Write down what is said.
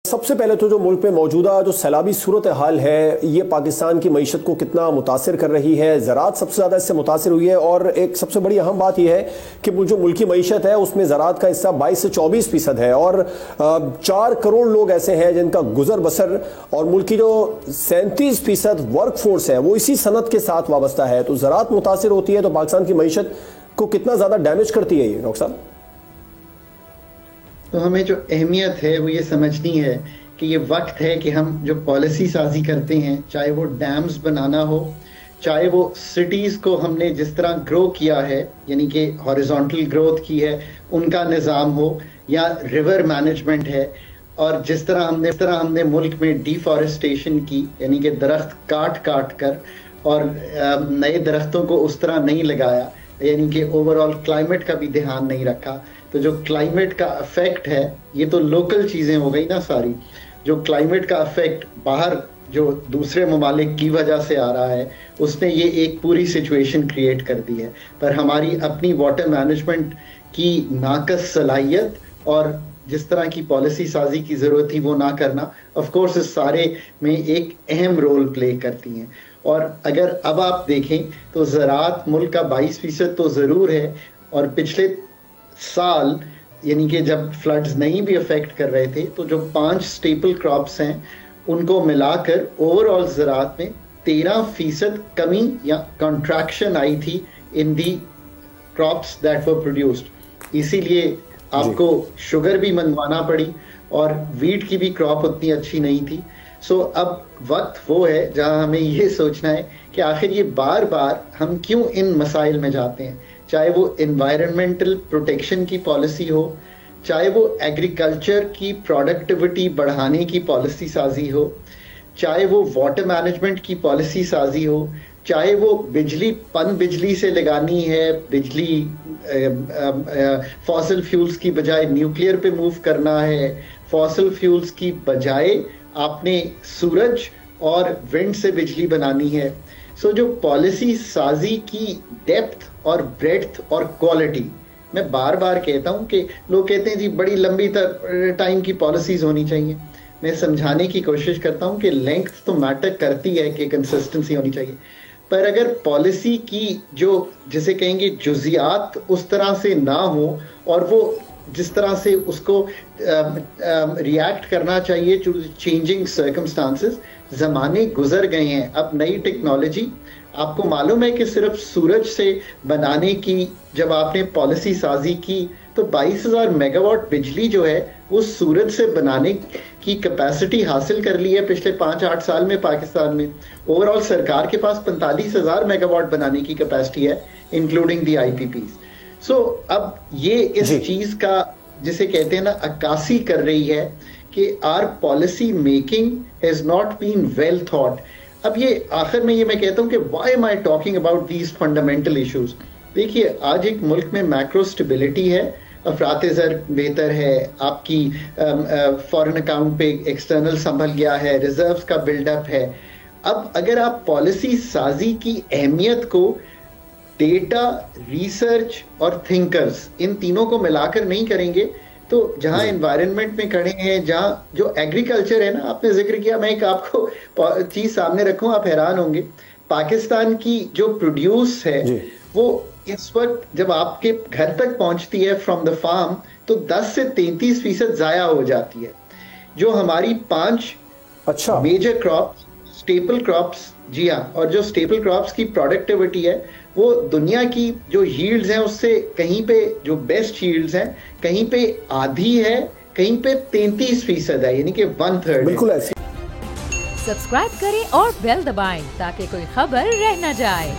سب سے پہلے تو جو ملک میں موجودہ جو سیلابی صورتحال ہے یہ پاکستان کی معیشت کو کتنا متاثر کر رہی ہے. زراعت سب سے زیادہ اس سے متاثر ہوئی ہے اور ایک سب سے بڑی اہم بات یہ ہے کہ جو ملکی معیشت ہے اس میں زراعت کا حصہ 22 سے 24% ہے اور 4 کروڑ لوگ ایسے ہیں جن کا گزر بسر اور ملک کی جو 37% ورک فورس ہے وہ اسی صنعت کے ساتھ وابستہ ہے. تو زراعت متاثر ہوتی ہے تو پاکستان کی معیشت کو کتنا زیادہ ڈیمیج کرتی ہے یہ ڈاکٹر صاحب؟ تو ہمیں جو اہمیت ہے وہ یہ سمجھنی ہے کہ یہ وقت ہے کہ ہم جو پالیسی سازی کرتے ہیں، چاہے وہ ڈیمز بنانا ہو، چاہے وہ سٹیز کو ہم نے جس طرح گرو کیا ہے یعنی کہ ہاریزونٹل گروتھ کی ہے ان کا نظام ہو، یا ریور مینجمنٹ ہے، اور جس طرح ہم نے ملک میں ڈیفارسٹیشن کی یعنی کہ درخت کاٹ کر اور نئے درختوں کو اس طرح نہیں لگایا، یعنی کہ اوور آل کلائمیٹ کا بھی دھیان نہیں رکھا. تو جو کلائمیٹ کا افیکٹ ہے یہ تو لوکل چیزیں ہو گئی نا ساری. جو کلائمیٹ کا افیکٹ باہر جو دوسرے ممالک کی وجہ سے آ رہا ہے اس نے یہ ایک پوری سچویشن کریٹ کر دی ہے. پر ہماری اپنی واٹر مینجمنٹ کی ناقص صلاحیت اور جس طرح کی پالیسی سازی کی ضرورت تھی وہ نہ کرنا آف کورس اس سارے میں ایک اہم رول پلے کرتی ہیں. اور اگر اب آپ دیکھیں تو زراعت ملک کا 22% تو ضرور ہے، اور پچھلے سال یعنی کہ جب فلڈز نہیں بھی افیکٹ کر رہے تھے تو جو 5 سٹیپل کراپس ہیں ان کو ملا کر اوور آل زراعت میں 13% کمی یا کنٹریکشن آئی تھی ان دی کراپس دیٹ ور پروڈیوسڈ. اسی لیے آپ کو شوگر بھی منگوانا پڑی اور ویٹ کی بھی کراپ اتنی اچھی نہیں تھی. سو اب وقت وہ ہے جہاں ہمیں یہ سوچنا ہے کہ آخر یہ بار بار ہم کیوں ان مسائل میں جاتے ہیں، چاہے وہ انوائرمنٹل پروٹیکشن کی پالیسی ہو، چاہے وہ ایگریکلچر کی پروڈکٹیوٹی بڑھانے کی پالیسی سازی ہو، چاہے وہ واٹر مینجمنٹ کی پالیسی سازی ہو، چاہے وہ بجلی سے لگانی ہے، بجلی فاسل فیولز کی بجائے نیوکلیئر پہ موو کرنا ہے، فاسل فیولز کی بجائے آپ نے سورج اور ونڈ سے بجلی بنانی ہے. سو جو پالیسی سازی کی ڈیپتھ اور بریڈتھ اور کوالٹی، میں بار بار کہتا ہوں کہ لوگ کہتے ہیں جی بڑی لمبی ٹائم کی پالیسیز ہونی چاہیے. میں سمجھانے کی کوشش کرتا ہوں کہ لینگتھ تو میٹر کرتی ہے کہ کنسسٹنسی ہونی چاہیے، پر اگر پالیسی کی جو جسے کہیں گے جزیات اس طرح سے نہ ہو اور وہ جس طرح سے اس کو ریئیکٹ کرنا چاہیے چینجنگ سرکمسٹانسز، زمانے گزر گئے ہیں. اب نئی ٹیکنالوجی آپ کو معلوم ہے کہ صرف سورج سے بنانے کی جب آپ نے پالیسی سازی کی تو 22,000 میگا واٹ بجلی جو ہے وہ سورج سے بنانے کی کیپیسٹی حاصل کر لی ہے پچھلے 5-8 سال میں پاکستان میں. اوور آل سرکار کے پاس 45,000 میگا واٹ بنانے کی کیپیسٹی ہے انکلوڈنگ دی IPPs. سو اب یہ اس چیز کا جسے کہتے ہیں نا عکاسی کر رہی ہے کہ our policy making has not been well thought. اب یہ آخر میں یہ میں کہتا ہوں کہ why am I talking about these fundamental issues. دیکھیے آج ایک ملک میں میکرو اسٹیبلٹی ہے، افراط زر بہتر ہے، آپ کی فورن اکاؤنٹ پہ ایکسٹرنل سنبھل گیا ہے، ریزروز کا بلڈ اپ ہے. اب اگر آپ پالیسی سازی کی اہمیت کو ڈیٹا، ریسرچ اور تھنکرز ان تینوں کو ملا کر نہیں کریں گے تو جہاں انوائرمنٹ میں کھڑے ہیں، جہاں جو ایگریکلچر ہے نا آپ نے ذکر کیا، میں ایک آپ کو چیز سامنے رکھوں آپ حیران ہوں گے. پاکستان کی جو پروڈیوس ہے وہ اس وقت جب آپ کے گھر تک پہنچتی ہے فرام دا فارم تو 10 سے 33% ضائع ہو جاتی ہے. جو ہماری 5 میجر کراپس سٹیپل کراپس، جی ہاں، اور جو سٹیپل کراپس کی پروڈکٹیوٹی ہے وہ دنیا کی جو ہیلڈز ہیں اس سے کہیں پہ جو بیسٹ ہیلڈز ہیں کہیں پہ آدھی ہے، کہیں پہ 33% ہے، یعنی کہ 1/3. بالکل ایسے. سبسکرائب کریں اور بیل دبائیں تاکہ کوئی خبر رہ نہ جائے.